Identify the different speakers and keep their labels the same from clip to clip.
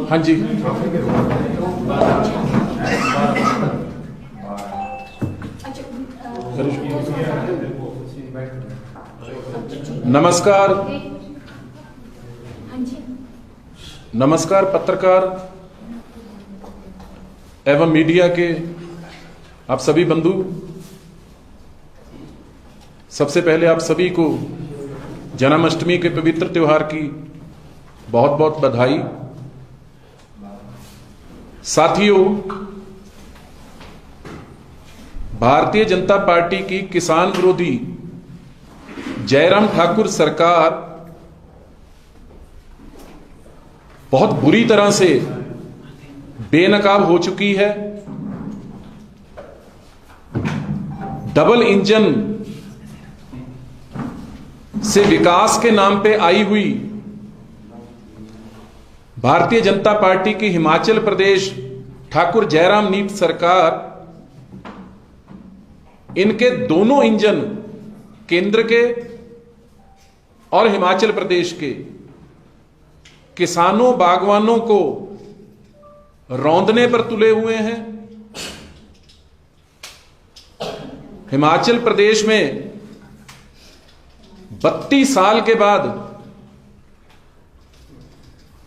Speaker 1: हाँ जी, नमस्कार। नमस्कार पत्रकार एवं मीडिया के आप सभी बंधु। सबसे पहले आप सभी को जन्माष्टमी के पवित्र त्योहार की बहुत बहुत बधाई। साथियों, भारतीय जनता पार्टी की किसान विरोधी जयराम ठाकुर सरकार बहुत बुरी तरह से बेनकाब हो चुकी है। डबल इंजन से विकास के नाम पे आई हुई भारतीय जनता पार्टी की हिमाचल प्रदेश ठाकुर जयराम नीत सरकार इनके दोनों इंजन केंद्र के और हिमाचल प्रदेश के किसानों बागवानों को रौंदने पर तुले हुए हैं। हिमाचल प्रदेश में 32 साल के बाद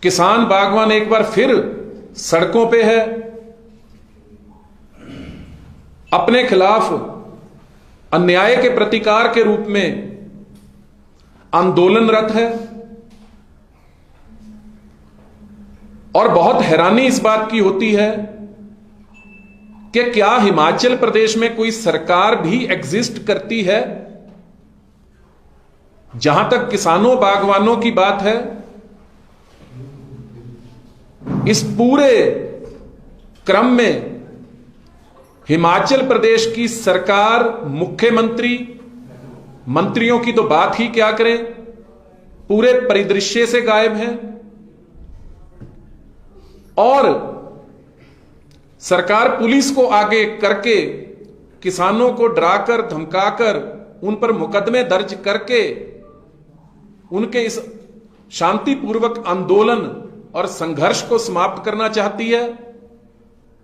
Speaker 1: किसान बागवान एक बार फिर सड़कों पे है, अपने खिलाफ अन्याय के प्रतिकार के रूप में आंदोलनरत है। और बहुत हैरानी इस बात की होती है कि क्या हिमाचल प्रदेश में कोई सरकार भी एग्जिस्ट करती है? जहां तक किसानों बागवानों की बात है, इस पूरे क्रम में हिमाचल प्रदेश की सरकार, मुख्यमंत्री, मंत्रियों की तो बात ही क्या करें, पूरे परिदृश्य से गायब हैं। और सरकार पुलिस को आगे करके किसानों को डराकर धमकाकर उन पर मुकदमे दर्ज करके उनके इस शांतिपूर्वक आंदोलन और संघर्ष को समाप्त करना चाहती है।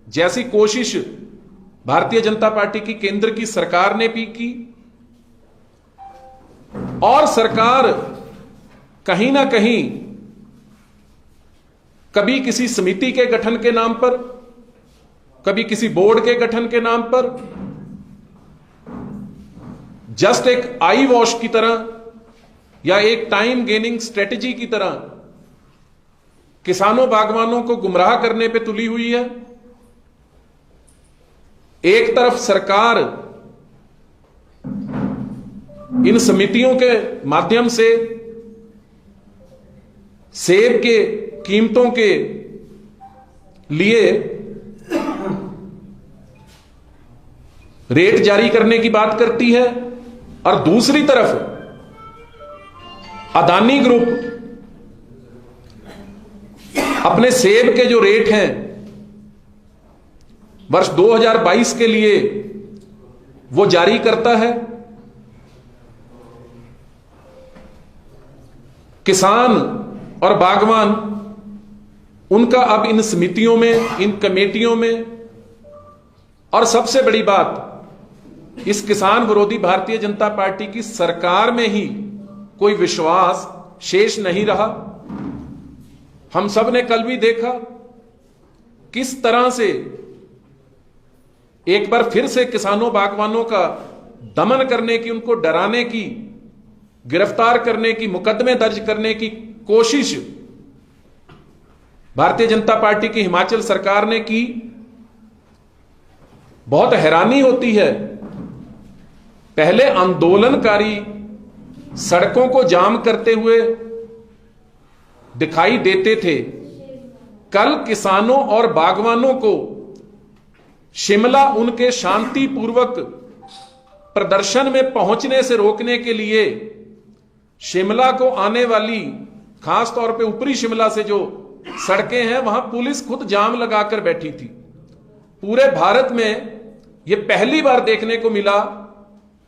Speaker 1: जैसी कोशिश भारतीय जनता पार्टी की केंद्र की सरकार ने भी की। और सरकार कहीं ना कहीं कभी किसी समिति के गठन के नाम पर, कभी किसी बोर्ड के गठन के नाम पर जस्ट एक आई वॉश की तरह या एक टाइम गेनिंग स्ट्रेटेजी की तरह किसानों बागवानों को गुमराह करने पे तुली हुई है। एक तरफ सरकार इन समितियों के माध्यम से सेब के कीमतों के लिए रेट जारी करने की बात करती है, और दूसरी तरफ अदानी ग्रुप अपने सेब के जो रेट हैं वर्ष 2022 के लिए वो जारी करता है। किसान और बागवान उनका अब इन समितियों में, इन कमेटियों में, और सबसे बड़ी बात इस किसान विरोधी भारतीय जनता पार्टी की सरकार में ही कोई विश्वास शेष नहीं रहा। हम सब ने कल भी देखा किस तरह से एक बार फिर से किसानों बागवानों का दमन करने की, उनको डराने की, गिरफ्तार करने की, मुकदमे दर्ज करने की कोशिश भारतीय जनता पार्टी की हिमाचल सरकार ने की। बहुत हैरानी होती है, पहले आंदोलनकारी सड़कों को जाम करते हुए दिखाई देते थे, कल किसानों और बागवानों को शिमला उनके शांतिपूर्वक प्रदर्शन में पहुंचने से रोकने के लिए शिमला को आने वाली, खास तौर पे ऊपरी शिमला से जो सड़कें हैं वहां पुलिस खुद जाम लगाकर बैठी थी। पूरे भारत में यह पहली बार देखने को मिला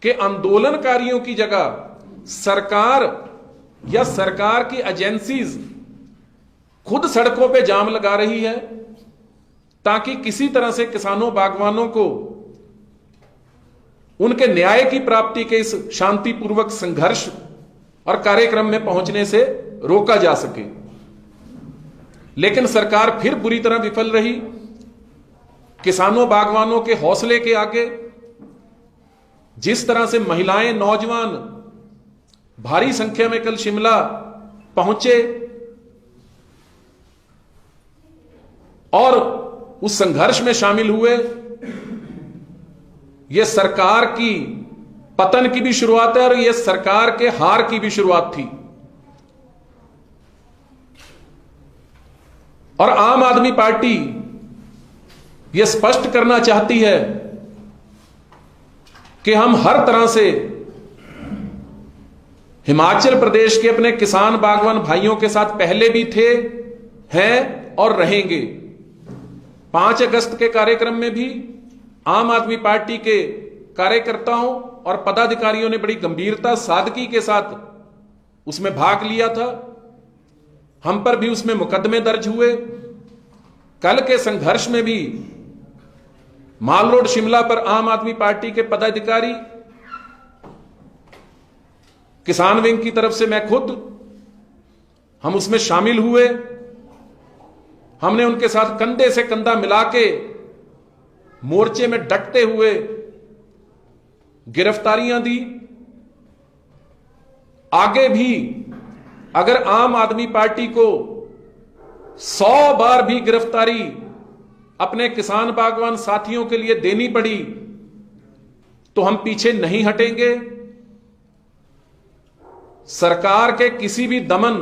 Speaker 1: कि आंदोलनकारियों की जगह सरकार या सरकार की एजेंसीज खुद सड़कों पे जाम लगा रही है ताकि किसी तरह से किसानों बागवानों को उनके न्याय की प्राप्ति के इस शांतिपूर्वक संघर्ष और कार्यक्रम में पहुंचने से रोका जा सके। लेकिन सरकार फिर बुरी तरह विफल रही। किसानों बागवानों के हौसले के आगे जिस तरह से महिलाएं, नौजवान भारी संख्या में कल शिमला पहुंचे और उस संघर्ष में शामिल हुए, यह सरकार की पतन की भी शुरुआत है और यह सरकार के हार की भी शुरुआत थी। और आम आदमी पार्टी यह स्पष्ट करना चाहती है कि हम हर तरह से हिमाचल प्रदेश के अपने किसान बागवान भाइयों के साथ पहले भी थे, हैं और रहेंगे। 5 अगस्त के कार्यक्रम में भी आम आदमी पार्टी के कार्यकर्ताओं और पदाधिकारियों ने बड़ी गंभीरता, सादगी के साथ उसमें भाग लिया था। हम पर भी उसमें मुकदमे दर्ज हुए। कल के संघर्ष में भी माल रोड शिमला पर आम आदमी पार्टी के पदाधिकारी, किसान विंग की तरफ से मैं खुद, हम उसमें शामिल हुए। हमने उनके साथ कंधे से कंधा मिला के मोर्चे में डटते हुए गिरफ्तारियां दी। आगे भी अगर आम आदमी पार्टी को 100 बार भी गिरफ्तारी अपने किसान बागवान साथियों के लिए देनी पड़ी तो हम पीछे नहीं हटेंगे। सरकार के किसी भी दमन,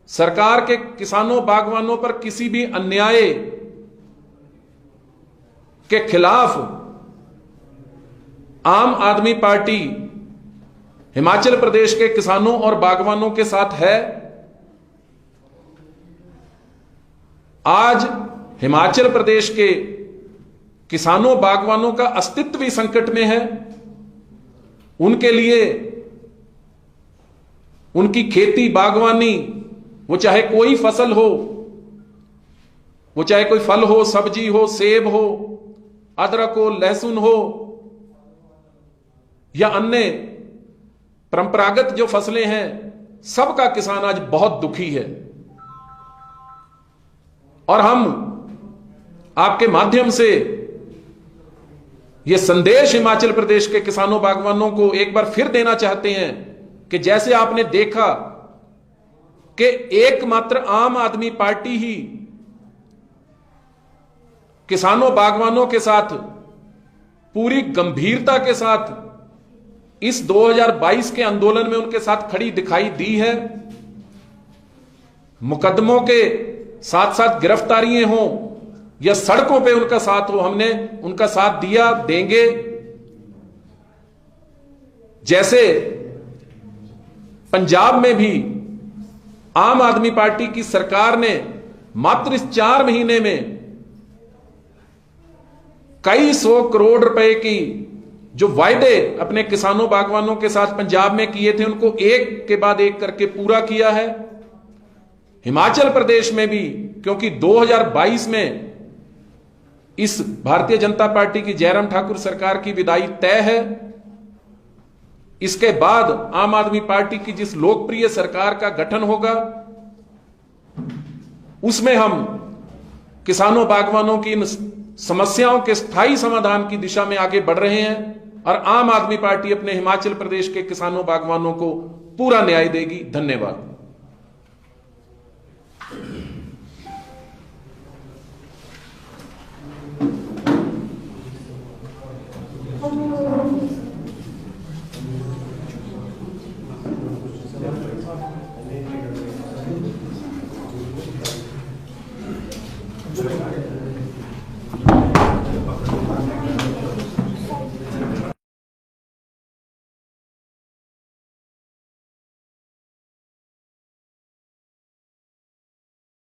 Speaker 1: सरकार के किसानों बागवानों पर किसी भी अन्याय के खिलाफ आम आदमी पार्टी हिमाचल प्रदेश के किसानों और बागवानों के साथ है। आज हिमाचल प्रदेश के किसानों बागवानों का अस्तित्व भी संकट में है। उनके लिए उनकी खेती बागवानी, वो चाहे कोई फसल हो, वो चाहे कोई फल हो, सब्जी हो, सेब हो, अदरक हो, लहसुन हो या अन्य परंपरागत जो फसलें हैं, सबका किसान आज बहुत दुखी है। और हम आपके माध्यम से यह संदेश हिमाचल प्रदेश के किसानों बागवानों को एक बार फिर देना चाहते हैं कि जैसे आपने देखा कि एकमात्र आम आदमी पार्टी ही किसानों बागवानों के साथ पूरी गंभीरता के साथ इस 2022 के आंदोलन में उनके साथ खड़ी दिखाई दी है। मुकदमों के साथ साथ गिरफ्तारियां हों या सड़कों पे उनका साथ हो, हमने उनका साथ दिया, देंगे। जैसे पंजाब में भी आम आदमी पार्टी की सरकार ने मात्र इस 4 महीने में कई 100 करोड़ रुपए की जो वायदे अपने किसानों बागवानों के साथ पंजाब में किए थे, उनको एक के बाद एक करके पूरा किया है। हिमाचल प्रदेश में भी, क्योंकि 2022 में इस भारतीय जनता पार्टी की जयराम ठाकुर सरकार की विदाई तय है। इसके बाद आम आदमी पार्टी की जिस लोकप्रिय सरकार का गठन होगा, उसमें हम किसानों बागवानों की इन समस्याओं के स्थायी समाधान की दिशा में आगे बढ़ रहे हैं और आम आदमी पार्टी अपने हिमाचल प्रदेश के किसानों बागवानों को पूरा न्याय देगी। धन्यवाद।
Speaker 2: Thank you.